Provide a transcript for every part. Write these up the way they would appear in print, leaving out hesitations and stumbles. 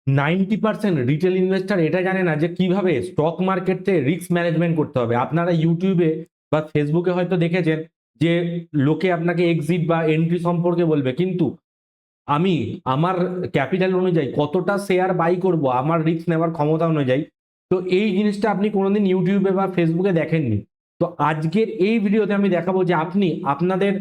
90% retail investor এটা জানে না যে কিভাবে স্টক মার্কেটে রিস্ক ম্যানেজমেন্ট করতে হবে। আপনারা ইউটিউবে বা ফেসবুকে হয়তো দেখেছেন যে লোকে আপনাকে এক্সিট বা এন্ট্রি সম্পর্কে বলবে, কিন্তু আমি আমার ক্যাপিটাল অনুযায়ী কতটা শেয়ার বাই করব, আমার রিস্ক নেওয়ার ক্ষমতা অনুযায়ী, তো এই জিনিসটা আপনি কোনোদিন ইউটিউবে বা ফেসবুকে দেখেননি। তো আজকের এই ভিডিওতে আমি দেখাবো যে আপনি আপনাদের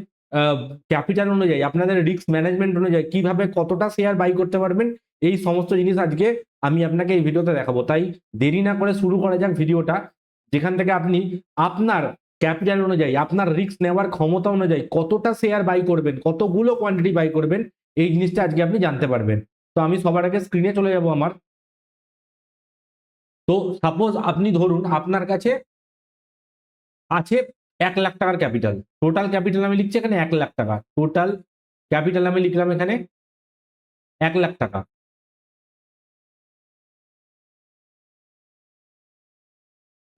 ক্যাপিটাল অনুযায়ী, আপনাদের রিস্ক ম্যানেজমেন্ট অনুযায়ী কিভাবে কতটা শেয়ার বাই করতে পারবেন। এই সমস্ত জিনিস আজকে আমি আপনাকে এই ভিডিওতে দেখাবো। তাই দেরি না করে শুরু করা যাক ভিডিওটা, যেখান থেকে আপনি আপনার ক্যাপিটাল অনুযায়ী, আপনার রিস্ক নেওয়ার ক্ষমতা অনুযায়ী কতটা শেয়ার বাই করবেন, কতগুলো কোয়ান্টিটি বাই করবেন, এই জিনিসটা আজকে আপনি জানতে পারবেন। তো আমি সবার আগে স্ক্রিনে চলে যাব আমার। তো সাপোজ আপনি ধরুন আপনার কাছে আছে 1,00,000 টাকার ক্যাপিটাল। টোটাল ক্যাপিটাল আমি লিখছি এখানে 1,00,000 টাকা। টোটাল ক্যাপিটাল আমি লিখলাম এখানে 1,00,000 টাকা।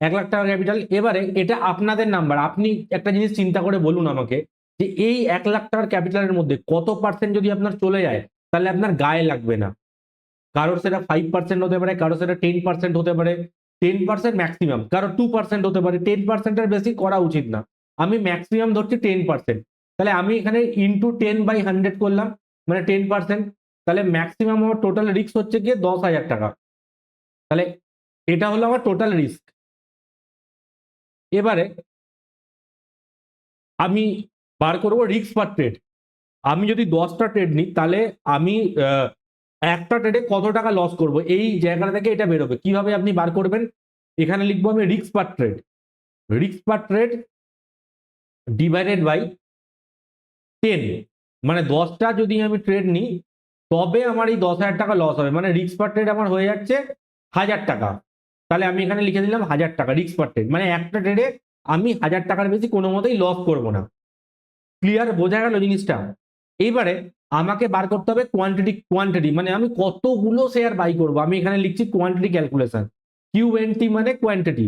1,00,000 টাকা ক্যাপিটাল। এবারে এটা আপনাদের নাম্বার। আপনি একটা জিনিস চিন্তা করে বলুন আমাকে যে এই 1,00,000 টাকার ক্যাপিটালের মধ্যে কত পার্সেন্ট যদি আপনার চলে যায় তাহলে আপনার গায়ে লাগবে না। কারোর সেটা 5% হতে পারে, কারো সেটা 10% হতে পারে। 10% ম্যাক্সিমাম, কারো 2% হতে পারে। 10%-এর বেশি করা উচিত না। আমি ম্যাক্সিমাম ধরছি 10%। তাহলে আমি এখানে ইন্টু 10/100 করলাম, মানে 10%। তাহলে ম্যাক্সিমাম আমার টোটাল রিস্ক হচ্ছে গিয়ে 10,000 টাকা। তাহলে এটা হলো আমার টোটাল রিস্ক। এবারে আমি বার করবো রিস্ক পার ট্রেড। আমি যদি 10টা ট্রেড নিই তাহলে আমি একটা ট্রেডে কত টাকা লস করব, এই জায়গা থেকে এটা বেরোবে। কিভাবে আপনি বার করবেন, এখানে লিখবো আমি risk per trade. Risk per trade divided by 10, মানে 10টা যদি আমি ট্রেড নিই তবে আমার এই 10,000 টাকা লস হবে, মানে রিস্ক পার ট্রেড আমার হয়ে যাচ্ছে 1,000 টাকা। তাহলে আমি এখানে লিখে দিলাম 1,000 টাকা রিস্ক পার ট্রেড, মানে একটা ট্রেডে আমি 1,000 টাকার বেশি কোনো মতেই লস করবো না। ক্লিয়ার, বোঝা গেল জিনিসটা? এইবারে আমাকে বার করতে হবে কোয়ান্টিটি, মানে আমি কতগুলো শেয়ার বাই করব। আমি এখানে লিখছি কোয়ান্টিটি ক্যালকুলেশন, কিউএনটি মানে কোয়ান্টিটি।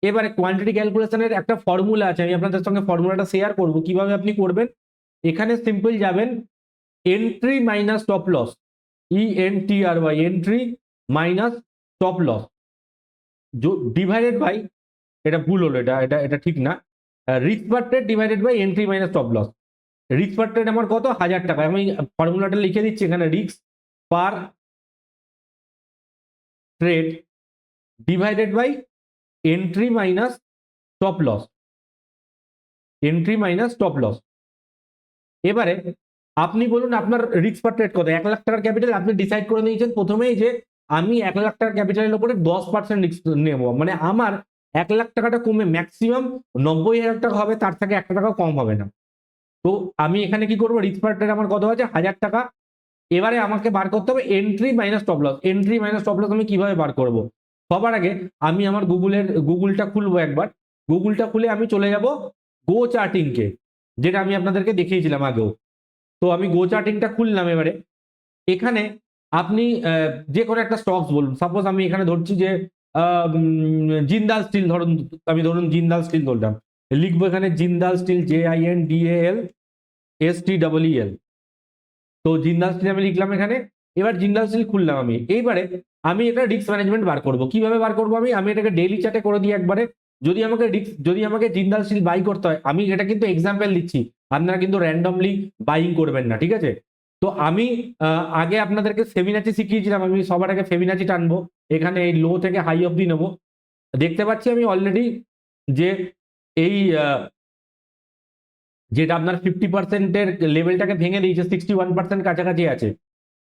এবারে কোয়ান্টিটি ক্যালকুলেশনের একটা ফর্মুলা আছে, আমি আপনাদের সঙ্গে ফর্মুলাটা শেয়ার করব কিভাবে আপনি করবেন। এখানে সিম্পল যাবেন entry minus stop loss, ENTRY, entry minus stop loss divided by, এটা ভুল হলো, এটা এটা এটা ঠিক না, risk per trade divided by entry minus stop loss. Risk per trade আমার কত, 1,000 টাকা। আমি ফর্মুলাটা লিখে দিচ্ছি এখানে, risk per trade divided by entry minus stop loss, entry minus stop loss. এবারে আপনি বলুন আপনার রিস্ক পার ট্রেড কত। 1,00,000 টাকার ক্যাপিটাল আপনি ডিসাইড করে নিয়েছেন প্রথমেই যে আমি 1,00,000 টাকার ক্যাপিটালের উপরে 10% রিস্ক নেবো, মানে আমার 1,00,000 টাকাটা কমে ম্যাক্সিমাম 90,000 টাকা হবে, তার থেকে 1 টাকাও কম হবে না। তো আমি এখানে কি করবো, রিস্ক পার ট্রেড আমার কত আছে, 1,000 টাকা। এবারে আমাকে বার করতে হবে entry minus stop loss. Entry minus stop loss আমি কিভাবে বার করব, সবার আগে আমি আমার গুগলটা খুলবো একবার। গুগলটা খুলে আমি চলে যাব গো চার্টিং কে, যেটা আমি আপনাদেরকে দেখিয়েছিলাম আগেও। তো আমি গো চার্টিংটা খুললাম। এবারে এখানে আপনি যে কোনো একটা স্টকস বলুন, সাপোজ আমি এখানে ধরছি যে জিন্দাল স্টিল, ধরুন জিন্দাল স্টিল ধরলাম। লিখবো এখানে জিন্দাল স্টিল, JINDAL STEEL। তো জিন্দাল স্টিল আমি লিখলাম এখানে। এবার জিন্দাল স্টিল খুললাম আমি। এইবারে আমি এটা রিস্ক ম্যানেজমেন্ট বার করব। কিভাবে বার করবো, আমি এটাকে ডেইলি চার্টে করে দিই একবারে। যদি আমাকে জিন্দাল স্টিল বাই করতে হয়, আমি এটা কিন্তু এক্সাম্পল দিচ্ছি, আপনারা কিন্তু র্যান্ডমলি বাইং করবেন না, ঠিক আছে? তো আমি আগে আপনাদেরকে ফেবিনাচি শিখিয়েছিলাম, আমি সবার আগে ফেবিনাচি টানবো। এখানে এই লো থেকে হাই অবধি নেবো। দেখতে পাচ্ছি আমি অলরেডি যে এই যেটা আপনার 50%-এর লেভেলটাকে ভেঙে দিয়েছে, 61% কাছাকাছি আছে।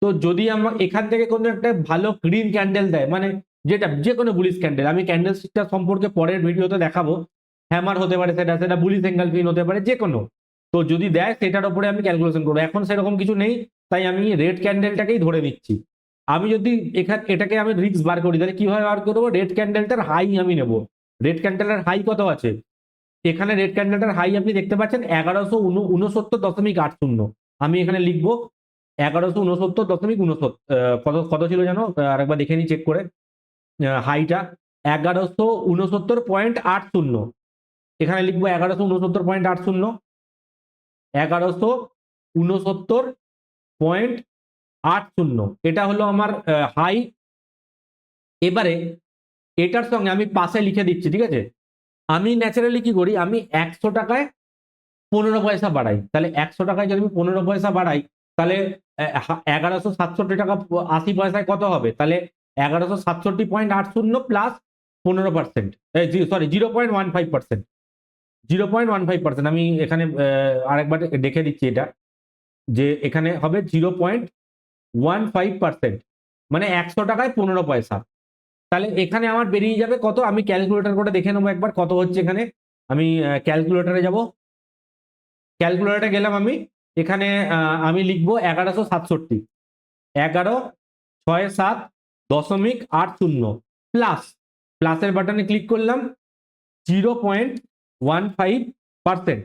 তো যদি আমার এখান থেকে কোনো একটা ভালো গ্রিন ক্যান্ডেল দেয়, মানে যেটা যে কোনো বুলিশ ক্যান্ডেল, আমি ক্যান্ডেল স্টিকটা সম্পর্কে পরের ভিডিওতে দেখাবো। হ্যামার হতে পারে, সেটা বুলিশ এঙ্গেলফিন হতে পারে, যে কোনো। তো যদি দেয় সেটার উপরে আমি ক্যালকুলেশন করবো। এখন সেরকম কিছু নেই, তাই আমি রেড ক্যান্ডেলটাকেই ধরে নিচ্ছি। আমি যদি এটাকে আমি রিস্ক বার করি, তাহলে কিভাবে বার করবো, রেড ক্যান্ডেলটার হাই আমি নেবো। রেড ক্যান্ডেলের হাই কত আছে, এখানে রেড ক্যান্ডেলটার হাই আপনি দেখতে পাচ্ছেন 1169.80। আমি এখানে লিখবো 1169.69। কত ছিল জানো, আরেকবার দেখে নিই চেক করে। হাইটা 1169.80। এখানে লিখবো 1169.80, 1169.80। 80, এটা হলো আমার হাই। এবারে এটার সঙ্গে আমি পাশে লিখে দিচ্ছি, ঠিক আছে? আমি ন্যাচারালি কি করি, আমি 100 টাকায় 15 পয়সা বাড়াই। তাহলে 100 টাকায় যদি আমি 15 পয়সা বাড়াই, তাহলে 1167 টাকা 80 পয়সায় কত হবে? তাহলে 1167.80 প্লাস 15%, সরি 0.15%, 0.15%। আমি এখানে আরেকবার দেখে দিচ্ছি এটা, যে এখানে হবে 0.15%, মানে 100 টাকায় 15 পয়সা। তাহলে এখানে আমার বেরিয়ে যাবে কত, আমি ক্যালকুলেটর করে দেখে নেবো একবার কত হচ্ছে এখানে। আমি ক্যালকুলেটরে যাব, ক্যালকুলেটরে গেলাম আমি, এখানে আমি লিখবো 1167, 11.67.80 প্লাস, প্লাসের বাটনে ক্লিক করলাম, 0.15%।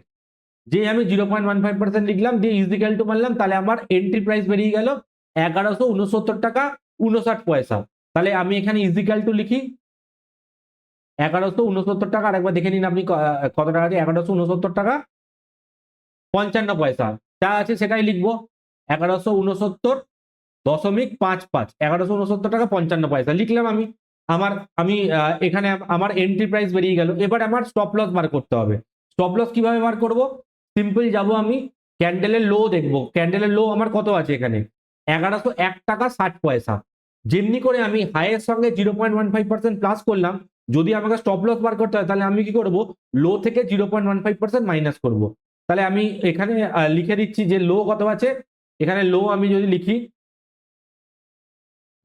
যে আমি 0.15% লিখলাম, দিয়ে ইজিক্যাল টু মারলাম, তাহলে আমার এন্ট্রি প্রাইস বেরিয়ে গেল 1169 টাকা 59 পয়সা। তাহলে আমি এখানে ইজিক্যাল টু লিখি 1169 টাকা, আরেকবার দেখে নিন আপনি কত টাকা আছে, 1169 টাকা 55 পয়সা যা আছে সেটাই লিখবো, 1169.55, 1169 টাকা 55 পয়সা লিখলাম আমি। আমার আমি এখানে আমার এন্ট্রি প্রাইস বেরিয়ে গেল। এবার আমার স্টপ লস বার করতে হবে। স্টপ লস কিভাবে বার করব? সিম্পল, যাব আমি ক্যান্ডেলের লো দেখবো, ক্যান্ডেলের লো আমার কত আছে এখানে, 1101 টাকা 60 পয়সা। যেমনি করে আমি হাইয়ের সঙ্গে 0.15% প্লাস করলাম, যদি আমাকে স্টপ লস বার করতে হয় তাহলে আমি কি করব, লো থেকে 0.15% মাইনাস করব। তাহলে আমি এখানে লিখে দিচ্ছি যে লো কত আছে। এখানে লো আমি যদি লিখি,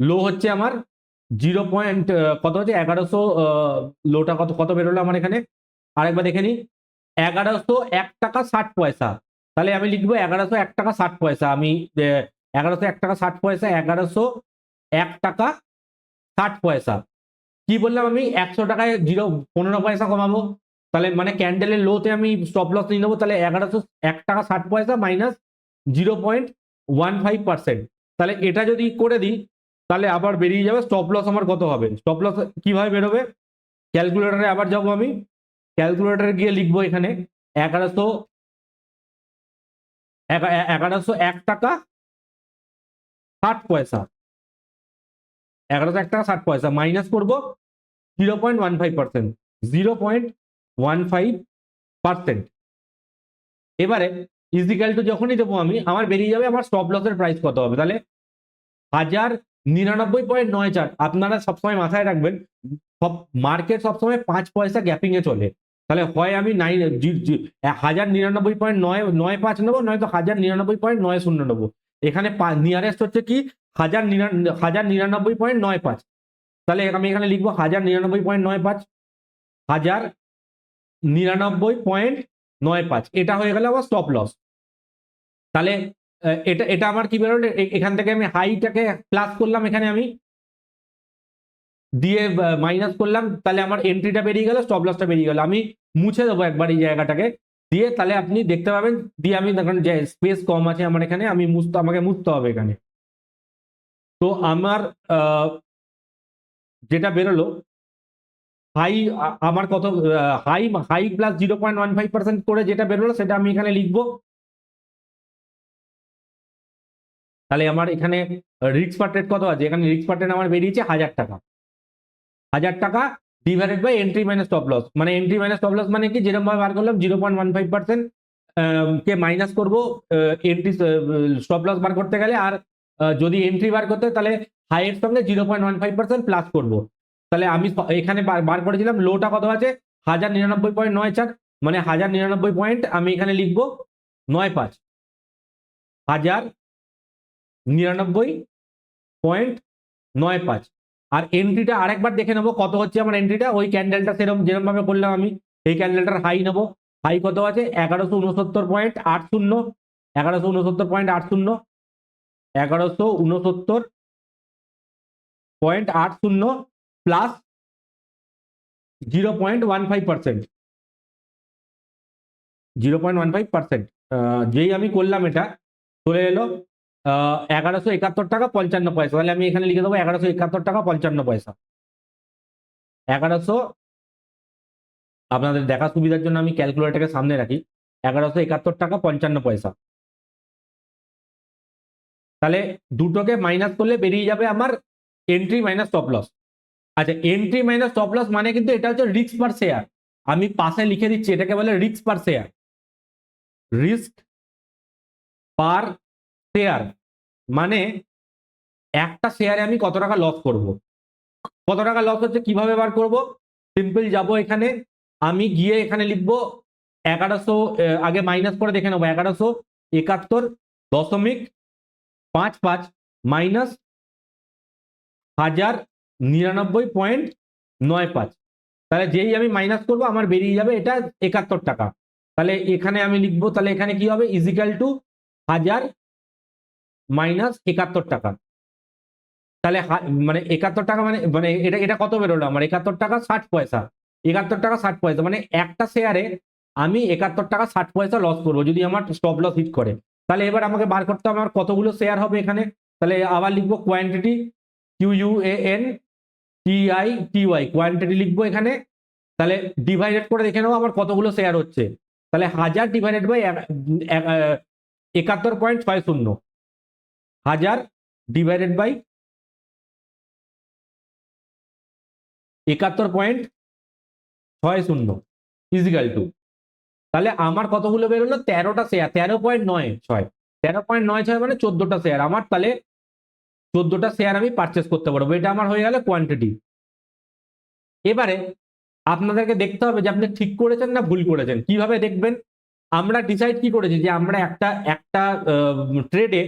লো হচ্ছে আমার 0 পয়েন্ট কত হচ্ছে 1100, লোটা কত কত বেরোলো আমার এখানে, আরেকবার দেখে নিই, 1101 টাকা 60 পয়সা। তাহলে আমি লিখবো 1101 টাকা 60 পয়সা। আমি 1101 টাকা 60 পয়সা, 1101 টাকা 60 পয়সা। কি বললাম আমি, 100 টাকায় 15 পয়সা কমাবো, তাহলে মানে ক্যান্ডেলের লোতে আমি স্টপ লস নিয়ে নেবো। তাহলে 1101 টাকা 60 পয়সা মাইনাস 0.15%। তাহলে এটা যদি করে দিই, তাহলে আবার বেরিয়ে যাবে স্টপ লস আমার কত হবে। স্টপ লস কিভাবে বেরোবে, ক্যালকুলেটরে আবার যাবো আমি, ক্যালকুলেটরে গিয়ে লিখবো এখানে 1101 টাকা 60 পয়সা, 1101 টাকা 60 পয়সা মাইনাস করবো 0.15%, 0.15%। এবারে ইজিক্যাল টু যখনই দেবো আমি, আমার বেরিয়ে যাবে আমার স্টপ লসের প্রাইস কত হবে। তাহলে 1099.94। আপনারা সবসময় মাথায় রাখবেন, সব মার্কেট সবসময় 5 পয়সা গ্যাপিং এ চলে। তাহলে হয় আমি 1099.95 নেবো, নয়তো 1099.90 নেবো। এখানে নিয়ারেস্ট হচ্ছে কি 1099.95। তাহলে আমি এখানে লিখবো 1099.95, 1099.95, এটা হয়ে গেল আমার স্টপ লস। তাহলে এটা এটা আমার কি বেরোলো, এখান থেকে আমি হাইটাকে প্লাস করলাম, এখানে আমি দিয়ে মাইনাস করলাম, তাহলে আমার এন্ট্রিটা বেরিয়ে গেল, স্টপ লসটা বেরিয়ে গেল। আমি মুছে দেবো একবার এই জায়গাটাকে দিয়ে, তাহলে আপনি দেখতে পাবেন। দিয়ে আমি দেখেন যে স্পেস কম আছে আমার এখানে, আমি আমাকে মুছতে হবে এখানে। তো আমার যেটা বেরোলো হাই, আমার কত হাই হাই প্লাস 0.15% করে যেটা বেরোলো সেটা আমি এখানে লিখবো। তাহলে আমার এখানে রিস্ক পার ট্রেড কত আছে, এখানে রিস্ক পার ট্রেড আমার বেরিয়েছে 1000 টাকা। 1000 টাকা divided by entry minus stop loss, মানে এন্ট্রি মাইনাস স্টপ লস মানে কি, যেরকম ভাবে বার করলাম 0.15% কে মাইনাস করবো এন্ট্রি স্টপ লস বার করতে গেলে, আর যদি এন্ট্রি বার করতে তাহলে হাইয়ের সঙ্গে 0.15% প্লাস করবো। তাহলে আমি এখানে বার করেছিলাম লোটা কত আছে 1099.94, মানে 1099 পয়েন্ট আমি এখানে লিখবো 95, 1099.95। আর এন্ট্রিটা আরেকবার দেখে নেবো কত হচ্ছে আমার এন্ট্রিটা, ওই ক্যান্ডেলটা সেরকম যেরকম ভাবে করলাম আমি, এই ক্যান্ডেলটার হাই নেবো। হাই কত আছে 1169.80, 1169.80, 1169.80 প্লাস 0.15%, 0.15%। যেই আমি করলাম এটা চলে এলো 1171 টাকা 55 পয়সা। তাহলে আমি এখানে লিখে দেবো 1171 টাকা 55 পয়সা। 1100, আপনাদের দেখার সুবিধার জন্য আমি ক্যালকুলেটরকে সামনে রাখি, 1171 টাকা 55 পয়সা। তাহলে দুটোকে মাইনাস করলে বেরিয়ে যাবে আমার এন্ট্রি মাইনাস স্টপ লস। আচ্ছা, এন্ট্রি মাইনাস স্টপ লস মানে কিন্তু এটা হচ্ছে রিস্ক পার শেয়ার। আমি পাশে লিখে দিচ্ছি, এটাকে বলে risk per share. Risk per share মানে একটা শেয়ারে আমি কত টাকা লস করব। কত টাকা লস হচ্ছে কিভাবে বার করব? সিম্পল যাব, এখানে আমি গিয়ে এখানে লিখবো 1100, আগে মাইনাস করে দেখে নেবো, 1171.55 মাইনাস 1099.95। তাহলে যেই আমি মাইনাস করবো আমার বেরিয়ে যাবে এটা 71 টাকা। তাহলে এখানে আমি লিখবো, তাহলে এখানে কি হবে, ইজিক্যাল টু 1000 মাইনাস 71 টাকা। তাহলে মানে 71 টাকা মানে মানে এটা এটা কত বেরোলো আমার? 71 টাকা 60 পয়সা। 71 টাকা 60 পয়সা মানে একটা শেয়ারে আমি 71 টাকা 60 পয়সা লস করবো যদি আমার স্টপ লস হিট করে। তাহলে এবার আমাকে বার করতে হবে আমার কতগুলো শেয়ার হবে এখানে। তাহলে আবার লিখবো কোয়ান্টিটি, QUANTITY, কোয়ান্টিটি লিখবো এখানে। তাহলে ডিভাইডেড করে দেখে নেবো আমার কতগুলো শেয়ার হচ্ছে। তাহলে 1000 divided by 71.60, 1000 divided by 71.60 is equal to, তাহলে আমার কতগুলো বেরোলো? 13টা শেয়ার, 13.96, 13.96 মানে 14টা শেয়ার আমার। তাহলে 14টা শেয়ার আমি পারচেস করতে পারবো। এটা আমার হয়ে গেল কোয়ান্টিটি। এবারে আপনাদেরকে দেখতে হবে যে আপনি ঠিক করেছেন না ভুল করেছেন। কিভাবে দেখবেন? আমরা ডিসাইড কি করেছি যে আমরা একটা একটা ট্রেডে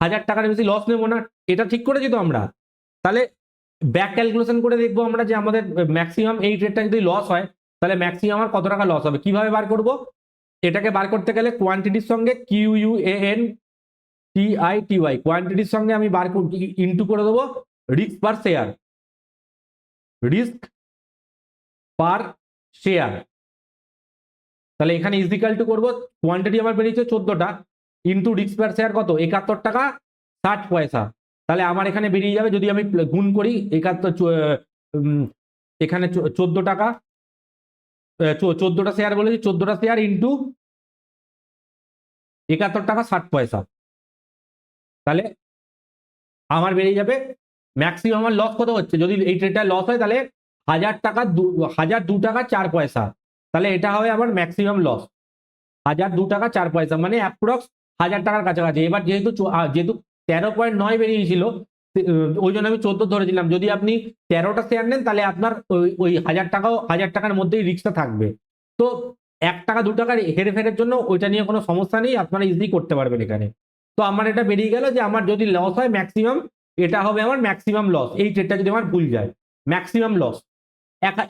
1000 টাকার বেশি লস নেবো না, এটা ঠিক করেছি তো আমরা। তাহলে ব্যাক ক্যালকুলেশন করে দেখবো আমরা যে আমাদের ম্যাক্সিমাম এই ট্রেডটা যদি লস হয় তাহলে ম্যাক্সিমাম আমার কত টাকা লস হবে। কিভাবে বার করব? এটাকে বার করতে গেলে কোয়ান্টিটির সঙ্গে QUANTITY, কোয়ান্টিটির সঙ্গে আমি বার ইনটু করে দেবো risk per share. Risk per share, তাহলে এখানে ইজিক্যাল টু করবো, কোয়ান্টিটি আমার বেরিয়েছে 14টা ইনটু রিস্ক পার শেয়ার কত? 71 টাকা 60 পয়সা। তাহলে আমার এখানে বেরিয়ে যাবে, যদি আমি গুণ করি 71, এখানে 14 টাকা, 14টা শেয়ার বলেছি, 14টা শেয়ার ইনটু 71 টাকা 60 পয়সা। তাহলে আমার বেরিয়ে যাবে ম্যাক্সিমাম আমার লস কত হচ্ছে। যদি এই ট্রেডটা লস হয় তাহলে 1002 টাকা 4 পয়সা। তাহলে এটা হবে আমার ম্যাক্সিমাম লস, 1002 টাকা 4 পয়সা মানে অ্যাপ্রক্স 1000 টাকার কাছাকাছি। এবার যেহেতু 13.9 বেরিয়েছিল ওই জন্য আমি 14 ধরেছিলাম। যদি আপনি 13টা শেয়ার নেন তাহলে আপনার ওই 1000 টাকার মধ্যেই রিস্কটা থাকবে। তো 1 টাকা 2 টাকার হেরফেরের জন্য ওইটা নিয়ে কোনো সমস্যা নেই, আপনারা ইজিলি করতে পারবেন এখানে। তো আমার এটা বেরিয়ে গেল যে আমার যদি লস হয় ম্যাক্সিমাম, এটা হবে আমার ম্যাক্সিমাম লস। এই ট্রেডটা যদি আমার ভুল যায়, ম্যাক্সিমাম লস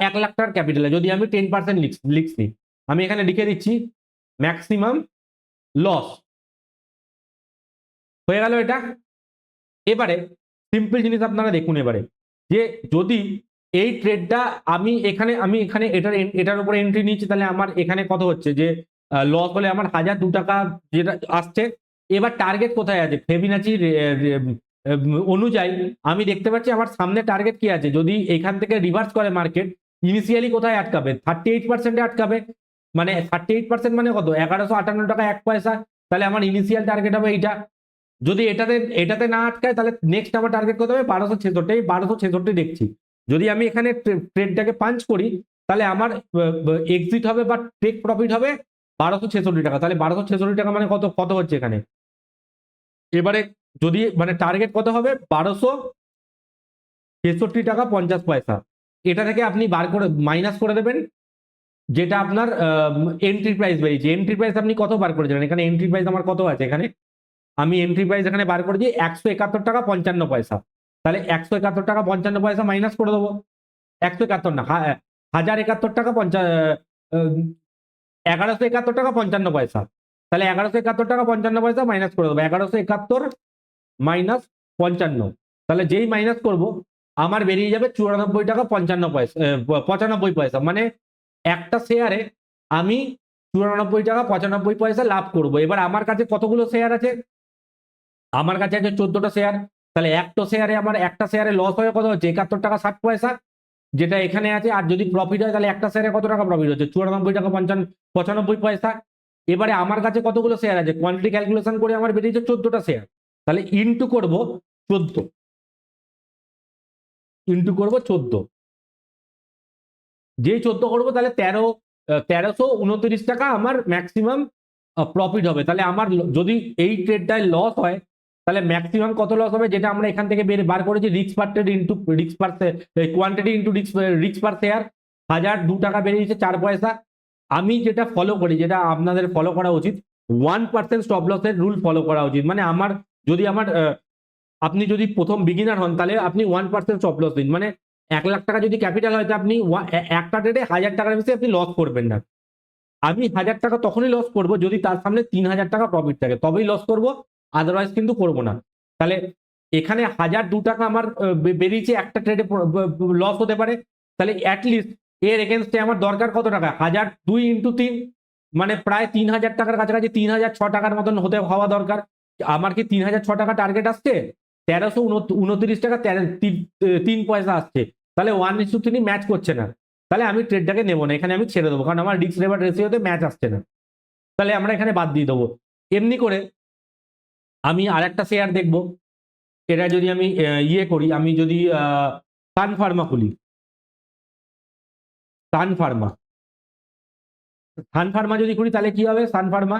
1 লাখ টাকার ক্যাপিটালে যদি আমি 10% লিখছি, আমি এখানে লিখে দিচ্ছি ম্যাক্সিমাম লস হয়ে গেল এটা। এবারে সিম্পল জিনিস আপনারা দেখুন এবারে, যে যদি এই ট্রেডটা আমি এখানে এটার উপরে এন্ট্রি নিয়েছি, তাহলে আমার এখানে কত হচ্ছে যে লস হলে আমার 1002 টাকা যেটা আসছে। এবার টার্গেট কোথায় আছে? ফিবোনাচি অনুযায়ী আমি দেখতে পাচ্ছি আমার সামনে টার্গেট কি আছে। যদি এখান থেকে রিভার্স করে মার্কেট, ইনিশিয়ালি কোথায় আটকাবে? 38% আটকাবে। মানে 38% মানে কত? 1158 টাকা 1 পয়সা। তাহলে আমার ইনিশিয়াল টার্গেট হবে এইটা। যদি এটাতে না আটকায় তাহলে নেক্সট আমার টার্গেট কত হবে? 1266। 1266 দেখছি। যদি আমি এখানে ট্রেডটাকে পাঞ্চ করি তাহলে আমার এক্সিট হবে বা টেক প্রফিট হবে 1266 টাকা। তাহলে 1266 টাকা মানে কত কত হচ্ছে এখানে? এবারে যদি মানে টার্গেট কত হবে? 1263 টাকা 50 পয়সা। এটা থেকে আপনি বার করে মাইনাস করে দেবেন যেটা আপনার এন্ট্রি প্রাইস বেরিয়েছে। এন্ট্রি প্রাইস আপনি কত বার করেছেন? এখানে এন্ট্রি প্রাইস আমার কত আছে? এখানে আমি এন্ট্রি প্রাইস এখানে বার করেছি 171 টাকা 55 পয়সা। তাহলে 171 টাকা 55 পয়সা মাইনাস করে দেবো। 171 না, 1071 টাকা 1171 টাকা 55 পয়সা। তাহলে 1171 টাকা 55 পয়সা মাইনাস করে দেবো। 1171 মাইনাস 55, তাহলে যেই মাইনাস করব আমার বেরিয়ে যাবে 94 টাকা 55 পয়সা, 95 পয়সা। মানে একটা শেয়ারে আমি 94 টাকা 95 পয়সা লাভ করব। এবার আমার কাছে কতগুলো শেয়ার আছে? আমার কাছে আছে 14টা শেয়ার। তাহলে একটা শেয়ারে লস হয়ে কত হচ্ছে? 71 টাকা 60 পয়সা, যেটা এখানে আছে। আর যদি প্রফিট হয় তাহলে একটা শেয়ারে কত টাকা প্রফিট হচ্ছে? 94 টাকা 95 পয়সা। এবারে আমার কাছে কতগুলো শেয়ার আছে? কোয়ান্টিটি ক্যালকুলেশন করে আমার বেরিয়েছে 14টা শেয়ার। তাহলে ইন্টু করব 14, ইন্টু করব 14, যেই 14 করবো তাহলে 1329 টাকা আমার ম্যাক্সিমাম প্রফিট হবে। তাহলে আমার যদি এই ট্রেডটায় লস হয় তাহলে ম্যাক্সিমাম কত লস হবে, যেটা আমরা এখান থেকে বার করেছি, risk per trade into risk per quantity into risk per share, 1002 টাকা বেরিয়েছে 4 পয়সা। আমি যেটা ফলো করি, যেটা আপনাদের ফলো করা উচিত, 1% স্টপ লসের রুল ফলো করা উচিত। মানে আমার যদি আপনি যদি প্রথম বিগিনার হন তাহলে আপনি 1% স্টপ লস দিন। মানে 1 লাখ টাকা যদি ক্যাপিটাল হয়, আপনি একটা ট্রেডে 1000 টাকার বেশি আপনি লস করবেন না। আমি 1000 টাকা তখনই লস করব যদি তার সামনে 3000 টাকা প্রফিট থাকে, তবেই লস করব, আদারওয়াইজ কিন্তু করব না। তাহলে এখানে 1002 টাকা আমার বেরিয়েছে, একটা ট্রেডে লস হতে পারে, তাহলে অ্যাটলিস্ট এর এগেনস্টে আমার দরকার কত টাকা, 1002 ইন্টু 3, মানে প্রায় 3000 টাকার কাছাকাছি, 3006 টাকার মতন হওয়া দরকার। আমার কি 3006 টাকা টার্গেট আসছে? 1329 টাকা 3 পয়সা আসছে, তাহলে 1:3 ম্যাচ করছে না, তাহলে আমি ট্রেডটাকে নেবো না, এখানে আমি ছেড়ে দেবো, কারণ আমার রিস্ক রেওয়ার্ড রেশিওতে ম্যাচ আসছে না, তাহলে আমরা এখানে বাদ দিয়ে দেবো। এমনি করে আমি আরেকটা শেয়ার দেখবো, এটা যদি আমি করি, আমি যদি সান ফার্মা খুলি, সান ফার্মা, সান ফার্মা যদি করি তাহলে কি হবে, সান ফার্মা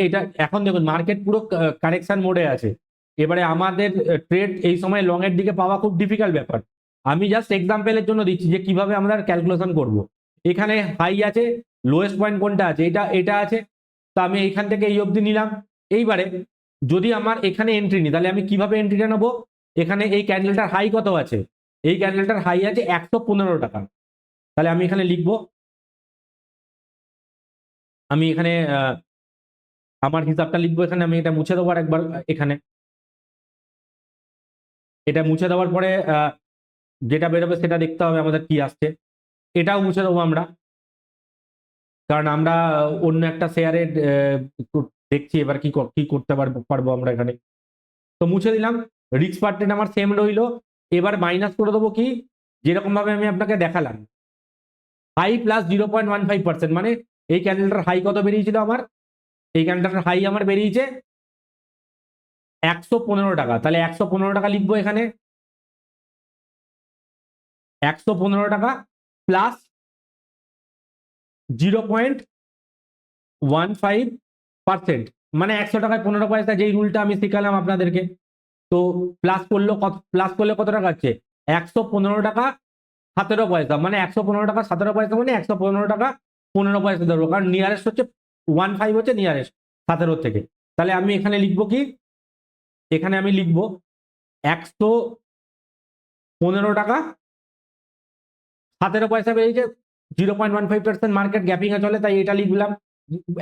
এটা এখন দেখুন মার্কেট পুরো কারেকশন মোডে আছে। এবারে আমাদের ট্রেড এই সময় লং এর দিকে পাওয়া খুব ডিফিকাল্ট ব্যাপার। আমি জাস্ট এক্সাম্পলের জন্য দিচ্ছি যে কিভাবে আমরা ক্যালকুলেশন করব। এখানে হাই আছে, লোয়েস্ট পয়েন্ট কোনটা আছে, এটা আছে, তো আমি এইখান থেকে এই অবধি নিলাম। এইবারে যদি আমার এখানে এন্ট্রি নিই তাহলে আমি কিভাবে এন্ট্রিটা নেবো, এখানে এই ক্যান্ডেলটার হাই কত আছে, এই ক্যান্ডেলটার হাই আছে 115 টাকা, তাহলে আমি এখানে লিখবো, আমি এখানে আমার হিসাবটা লিখবো, এখানে আমি এটা মুছে দেবো একবার, এখানে এটা মুছে দেওয়ার পরে যেটা বেরোবে সেটা দেখতে হবে আমাদের কি আসছে, এটাও মুছে দেবো আমরা, কারণ আমরা অন্য একটা শেয়ারে দেখছি এবার কি করতে পারবো আমরা এখানে। তো মুছে দিলাম, রিস্ক পার ট্রেড আমার সেম রইলো। এবার মাইনাস করে দেবো কি, যেরকম ভাবে আমি আপনাকে দেখালাম, হাই প্লাস 0.15%, মানে এই ক্যান্ডেলটার হাই কত বেরিয়েছিল আমার, এই ক্যান্ডেলটার হাই আমার বেরিয়েছে 115 টাকা, তাহলে 115 টাকা লিখবো এখানে, 115 টাকা প্লাস 0.15%, মানে 100 টাকায় 15 পয়সা, যেই রুলটা আমি শিখালাম আপনাদেরকে। তো প্লাস করলে কত টাকা হচ্ছে, 115 টাকা 17 পয়সা, মানে 115 টাকা 17 পয়সা, মানে 115 টাকা 15 পয়সা ধরবো, কারণ নিয়ারেস্ট হচ্ছে 15 হচ্ছে নিয়ারেস্ট 17 থেকে। তাহলে আমি এখানে লিখবো কি, এখানে আমি লিখবো 115 টাকা 17 পয়সা বেরিয়েছে, 0.15% মার্কেট গ্যাপিং এ চলে, তাই এটা লিখলাম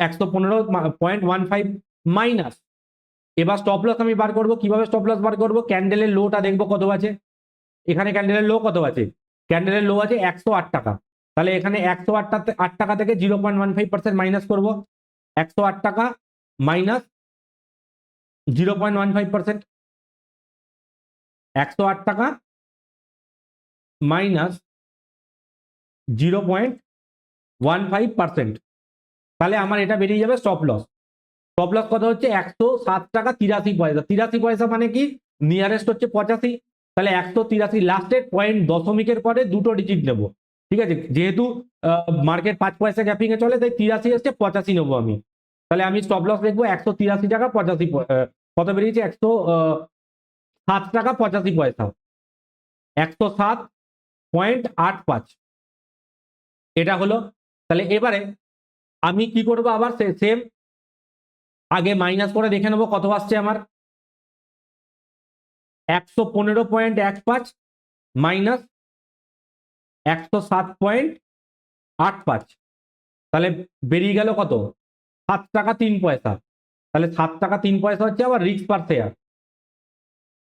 115.15 মাইনাস। এবার স্টপ লস আমি বার করবো, কিভাবে স্টপ লস বার করবো, ক্যান্ডেলের লোটা দেখবো কত আছে, এখানে ক্যান্ডেলের লো কত আছে, ক্যান্ডেলের লো আছে 108 টাকা, তাহলে এখানে 108 টাকা থেকে 0.15% মাইনাস করবো, 108 টাকা মাইনাস 0.15%, 108 টাকা মাইনাস 0.15%, তাহলে আমার এটা বেরিয়ে যাবে স্টপ লস। স্টপ লস কত হচ্ছে, 107 টাকা 83 পয়সা, 83 পয়সা মানে কি, নিয়ারেস্ট হচ্ছে 85, তাহলে 183, লাস্টের পয়েন্ট দশমিকের পরে দুটো ডিজিট নেবো, ঠিক আছে, যেহেতু মার্কেট 5 পয়সা গ্যাপিং এ চলে, তাই 83 হচ্ছে 85 নেবো আমি, তাহলে আমি স্টপ লস লিখবো 183 টাকা 85, কত বেরিয়েছে, 107 টাকা 85 পয়সা, 107.85, এটা হলো। তাহলে এবারে আমি কি করবো, আবার সেম আগে মাইনাস করে দেখে নেবো কত আসছে আমার, 115.15 মাইনাস 107.85, তাহলে বেরিয়ে গেল কত, 7 টাকা 3 পয়সা, তাহলে 7 টাকা 3 পয়সা হচ্ছে আবার রিস্ক পার শেয়ার,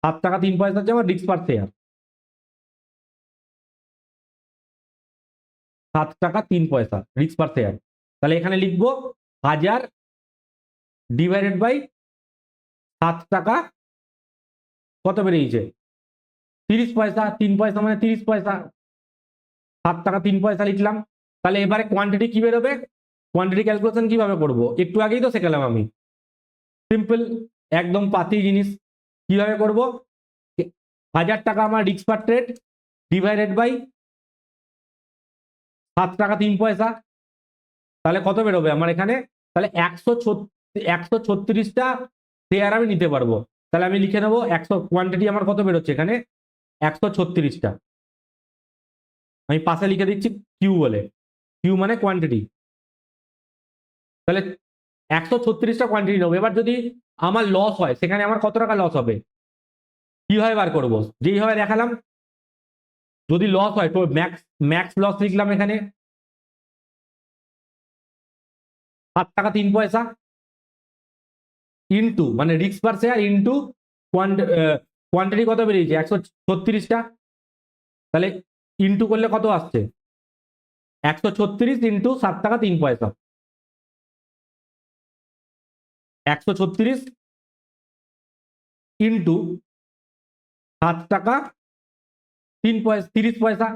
7 টাকা 3 পয়সা হচ্ছে আমার রিস্ক পার শেয়ার, 7 টাকা 3 পয়সা রিস্ক পার শেয়ার। তাহলে এখানে লিখবো 1000 ডিভাইডেড বাই 7 টাকা, কত বেরিয়েছে 30 পয়সা, 3 পয়সা মানে 30 পয়সা, 7 টাকা 3 পয়সা লিখলাম। তাহলে এবারে কোয়ান্টিটি কি বেরোবে, কোয়ান্টিটি ক্যালকুলেশন কিভাবে করবো, একটু আগেই তো শেখালাম আমি, সিম্পল, একদম পাতি জিনিস। কিভাবে করব? 1000 টাকা আমার risk per trade divided by 7 টাকা 3 পয়সা, তাহলে কত বেরোবে আমার এখানে? তাহলে 136টা শেয়ার আমি নিতে পারবো। তাহলে আমি লিখে নেবো 100, কোয়ান্টিটি আমার কত বেরোচ্ছে এখানে? 136টা। আমি পাশে লিখে দিচ্ছি কিউ বলে, কিউ মানে কোয়ান্টিটি। তাহলে 136টা কোয়ান্টিটি নেবো। এবার যদি আমার লস হয়, সেখানে আমার কত টাকা লস হবে? কিভাবে বার করবো? যেইভাবে দেখালাম, যদি লস হয় তো ম্যাক্স ম্যাক্স লস লিখলাম এখানে 7 টাকা 3 পয়সা, ইন্টু মানে risk per share into quantity কত বেরিয়েছে? 136টা। তাহলে ইন্টু করলে কত আসছে? 136 ইন্টু 7 টাকা 3 পয়সা। 136 ইন্টু 7 টাকা 3 পয়সা, 30 পয়সা,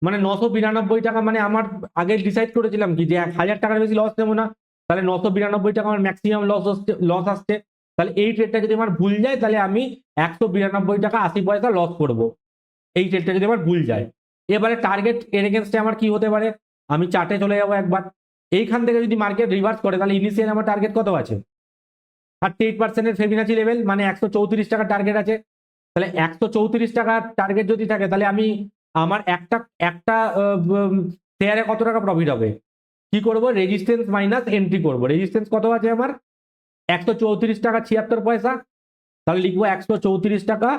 মানে 992 টাকা। মানে আমার আগে ডিসাইড করেছিলাম কি যে 1000 টাকার বেশি লস নেবো না, তাহলে 992 টাকা আমার ম্যাক্সিমাম লস আসছে। তাহলে এই ট্রেডটা যদি আমার ভুল যায়, তাহলে আমি 192 টাকা 80 পয়সা লস করবো, এই ট্রেডটা যদি আমার ভুল যায়। এবারে টার্গেট এর এগেনস্টে আমার কি হতে পারে? আমি চার্টে চলে যাবো একবার। এইখান থেকে যদি মার্কেট রিভার্স করে, তাহলে ইনিশিয়াল আমার টার্গেট কত আছে? 38% ফেবিনাচি লেভেল, মানে 134 টাকা টার্গেট আছে। তাহলে 134 টাকা টার্গেট যদি থাকে, তাহলে আমি আমার একটা একটা শেয়ারে কত টাকা প্রফিট হবে? কি করব? রেজিস্ট্যান্স মাইনাস এন্ট্রি করব। রেজিস্ট্যান্স কত আছে আমার? 134 টাকা 76 পয়সা। তাহলে লিখবো 134 টাকা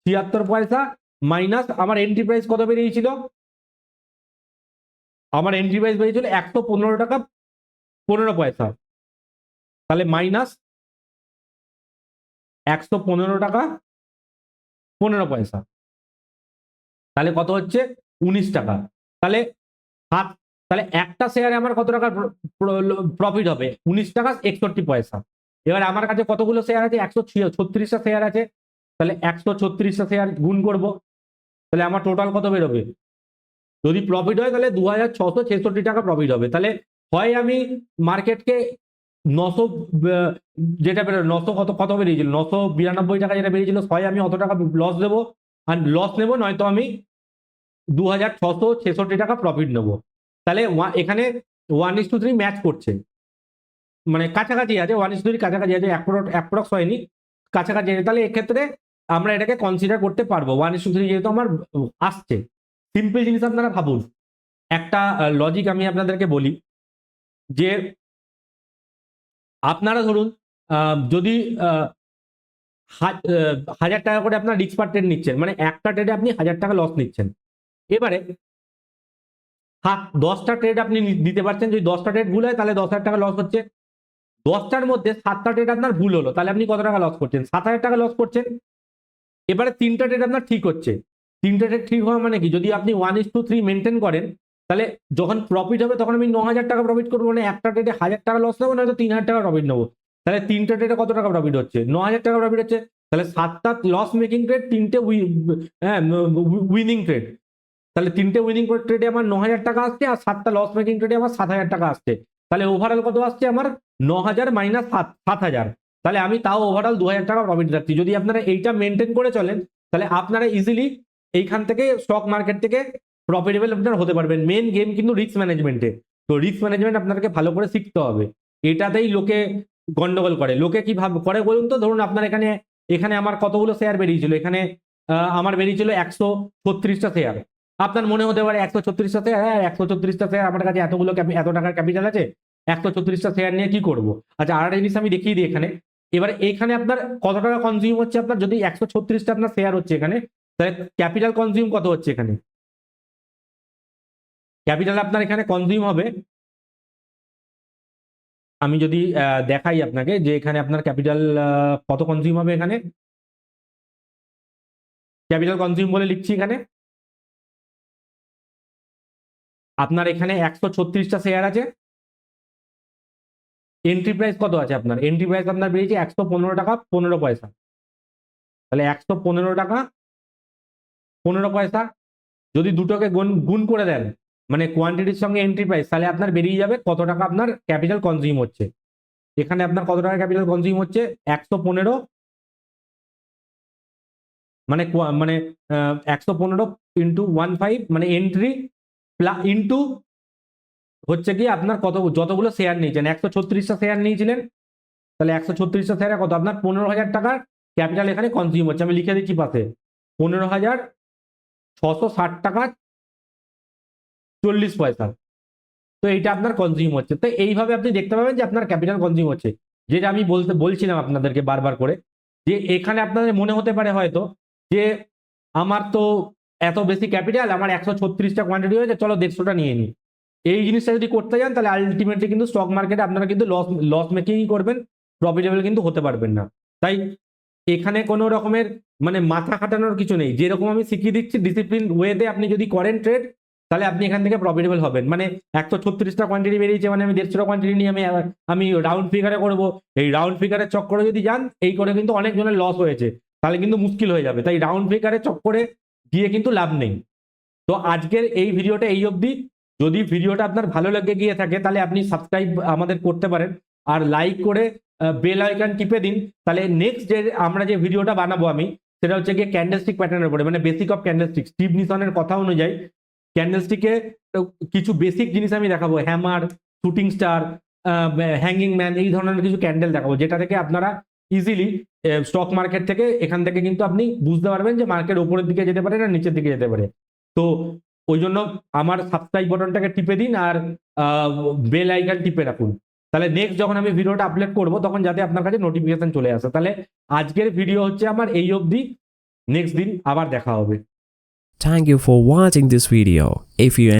76 পয়সা মাইনাস আমার এন্ট্রি প্রাইস কত বেরিয়েছিল? আমার এন্ট্রি প্রাইস বেরিয়েছিল 115 টাকা 15 পয়সা। তাহলে মাইনাস 115 টাকা 15 পয়সা, তাহলে কত হচ্ছে? 19 টাকা। তাহলে তাহলে একটা শেয়ারে আমার কত টাকা প্রফিট হবে? 19 টাকা 61 পয়সা। এবার আমার কাছে কতগুলো শেয়ার আছে? 136টা শেয়ার আছে। তাহলে 136টা শেয়ার গুণ করব, তাহলে আমার টোটাল কত বেরোবে? যদি প্রফিট হয় তাহলে 2666 টাকা প্রফিট হবে। তাহলে হয় আমি মার্কেটকে 900, যেটা বেরো 900 কত কত বেরিয়েছিল, 992 টাকা যেটা বেরিয়েছিল, হয় আমি অত টাকা লস দেবো আর লস নেবো, নয়তো আমি 2666 টাকা প্রফিট নেবো। তাহলে এখানে 1:3 ম্যাচ করছে, মানে কাছাকাছি আছে, 1:3 কাছাকাছি আছে, অ্যাপ্রক্স হয়নি, কাছাকাছি আছে। তাহলে এক্ষেত্রে আমরা এটাকে কনসিডার করতে পারবো 1:3 যেহেতু আমার আসছে। সিম্পল জিনিস আপনারা ভাবুন, একটা লজিক আমি আপনাদেরকে বলি যে আপনারা ধরুন যদি 1000 টাকা করে আপনার রিস্ক পার ট্রেড নিচ্ছেন, মানে একটা ট্রেডে আপনি 1000 টাকা লস নিচ্ছেন। এবারে 10টা ট্রেড আপনি দিতে পারছেন, যদি 10টা ট্রেড ভুল হয় তাহলে 10,000 টাকা লস হচ্ছে। 10টার মধ্যে 7টা ট্রেড আপনার ভুল হলো, তাহলে আপনি কত টাকা লস করছেন? 7,000 টাকা লস করছেন। এবারে 3টা ট্রেড আপনার ঠিক হচ্ছে। 3টা ট্রেড ঠিক হওয়া মানে কি? যদি আপনি 1:3 মেনটেন করেন, তাহলে যখন প্রফিট হবে তখন আমি 9,000 টাকা প্রফিট করবো, মানে একটা ট্রেডে 1000 টাকা লস নেবো, নয়তো 3,000 টাকা প্রফিট নেবো। তাহলে 3টা ট্রেডে কত টাকা প্রফিট হচ্ছে? 9,000 টাকা প্রফিট হচ্ছে। তাহলে 7টা লস মেকিং ট্রেড, 3টে উইনিং ট্রেড। তাহলে 3টে উইনিং ট্রেডে আমার 9,000 টাকা আসছে, আর 7টা লস মেকিং ট্রেডে আমার 7,000 টাকা আসছে। তাহলে ওভারঅল কত আসছে আমার? 9,000 মাইনাস 7,000। তাহলে আমি তাও ওভারঅল 2,000 টাকা প্রফিট রাখছি। যদি আপনারা এইটা মেনটেন করে চলেন, তাহলে আপনারা ইজিলি এইখান থেকে স্টক মার্কেট থেকে প্রফিটেবল আপনারা হতে পারবেন। মেন গেম কিন্তু রিস্ক ম্যানেজমেন্টে। তো রিস্ক ম্যানেজমেন্ট আপনাদেরকে ভালো করে শিখতে হবে। এটাতেই লোকে গন্ডগোল করে। লোকে কি করে বলুন তো? ধরুন আপনার এখানে এখানে আমার কতগুলো শেয়ার বেরিয়েছিল? এখানে আমার বেরিয়েছিল 136টা শেয়ার। আপনার মনে হতে পারে 136টা শেয়ার, হ্যাঁ 136টা শেয়ার, আমার কাছে এত টাকার ক্যাপিটাল আছে, 136টা শেয়ার নিয়ে কি করব? আচ্ছা, আর একটা জিনিস আমি দেখিয়ে দিই এখানে। এবারে এখানে আপনার কত টাকা কনজিউম হচ্ছে? আপনার যদি 136টা আপনার শেয়ার হচ্ছে এখানে, তাহলে ক্যাপিটাল কনজিউম কত হচ্ছে এখানে? ক্যাপিটাল আপনার এখানে কনজিউম হবে, আমি যদি দেখাই আপনাকে যে এখানে আপনার ক্যাপিটাল কত কনজিউম হবে। এখানে ক্যাপিটাল কনজিউম বলে লিখছি এখানে। আপনার এখানে 136টা শেয়ার আছে। এন্ট্রি প্রাইস কত আছে? আপনার এন্ট্রি প্রাইস আপনার বেরিয়েছে 115 টাকা 15 পয়সা। তাহলে 115 টাকা 15 পয়সা যদি দুটোকে গুণ করে দেন, মানে কোয়ান্টিটির সঙ্গে এন্ট্রি প্রাইস, তাহলে আপনার বেরিয়ে যাবে কত টাকা আপনার ক্যাপিটাল কনজিউম হচ্ছে। এখানে আপনার কত টাকা ক্যাপিটাল কনজিউম হচ্ছে 115, মানে মানে 115 ইন্টু 15 মানে এন্ট্রি ইন্টু হচ্ছে কি আপনার কত যতগুলো শেয়ার নিয়েছেন, 136টা শেয়ার নিয়েছিলেন, তাহলে 136টা শেয়ারে কত আপনার 15,000 টাকার ক্যাপিটাল এখানে কনজিউম হচ্ছে। আমি লিখে দিচ্ছি পাশে 15,660 টাকা 40 পয়সা। তো এইটা আপনার কনজিউম হচ্ছে। তো এইভাবে আপনি দেখতে পাবেন যে আপনার ক্যাপিটাল কনজিউম হচ্ছে। যেটা আমি বলছিলাম আপনাদেরকে বারবার করে, যে এখানে আপনাদের মনে হতে পারে হয়তো যে আমার তো এত বেশি ক্যাপিটাল, আমার 136টা কোয়ান্টিটি হয়েছে, চলো 150টা নিয়ে নিই। এই জিনিসটা যদি করতে যান তাহলে আলটিমেটলি কিন্তু স্টক মার্কেটে আপনারা কিন্তু লস মেকিংই করবেন, প্রফিটেবল কিন্তু হতে পারবেন না। তাই এখানে কোনো রকমের মানে মাথা খাটানোর কিছু নেই। যেরকম আমি শিখিয়ে দিচ্ছি ডিসিপ্লিন ওয়েতে আপনি যদি করেন ট্রেড, তাহলে আপনি এখান থেকে প্রফিটেবল হবেন। মানে 136টা কোয়ান্টিটি বেরিয়েছে, মানে আমি 150টা কোয়ান্টিটি নিয়ে আমি রাউন্ড ফিগারে করবো। এই রাউন্ড ফিগারের চক্করে যদি যান, এই করে কিন্তু অনেক জনের লস হয়েছে, তাহলে কিন্তু মুশকিল হয়ে যাবে। তাই রাউন্ড ফিগারের চক্করে গিয়ে কিন্তু লাভ নেই। তো আজকের এই ভিডিওটা এই অবধি। যদি ভিডিওটা আপনার ভালো লেগে গিয়ে থাকে তাহলে আপনি সাবস্ক্রাইব আমাদের করতে পারেন, আর লাইক করে বেল আইকন টিপে দিন। তাহলে নেক্সট যে আমরা যে ভিডিওটা বানাবো আমি, সেটা হচ্ছে গিয়ে ক্যান্ডেলস্টিক প্যাটার্নের উপরে, মানে বেসিক অফ ক্যান্ডেলস্টিক। স্টিভ নিসনের কথা অনুযায়ী ক্যান্ডেলস্টিকে কিছু বেসিক জিনিস আমি দেখাবো, hammer, shooting star, hanging man, এই ধরনের কিছু ক্যান্ডেল দেখাবো, যেটা থেকে আপনারা ইজিলি স্টক মার্কেট থেকে এখান থেকে কিন্তু আপনি বুঝতে পারবেন যে মার্কেট উপরের দিকে যেতে পারে না নিচের দিকে যেতে পারে। তো ওই জন্য আমার সাবস্ক্রাইব বাটনটাকে টিপে দিন আর বেল আইকন টিপে রাখুন। তাহলে নেক্সট যখন আমি ভিডিওটা আপলোড করবো তখন যাতে আপনার কাছে নোটিফিকেশন চলে আসে। তাহলে আজকের ভিডিও হচ্ছে আমার এই অবধি, নেক্সট দিন আবার দেখা হবে। Thank you for watching this video. If you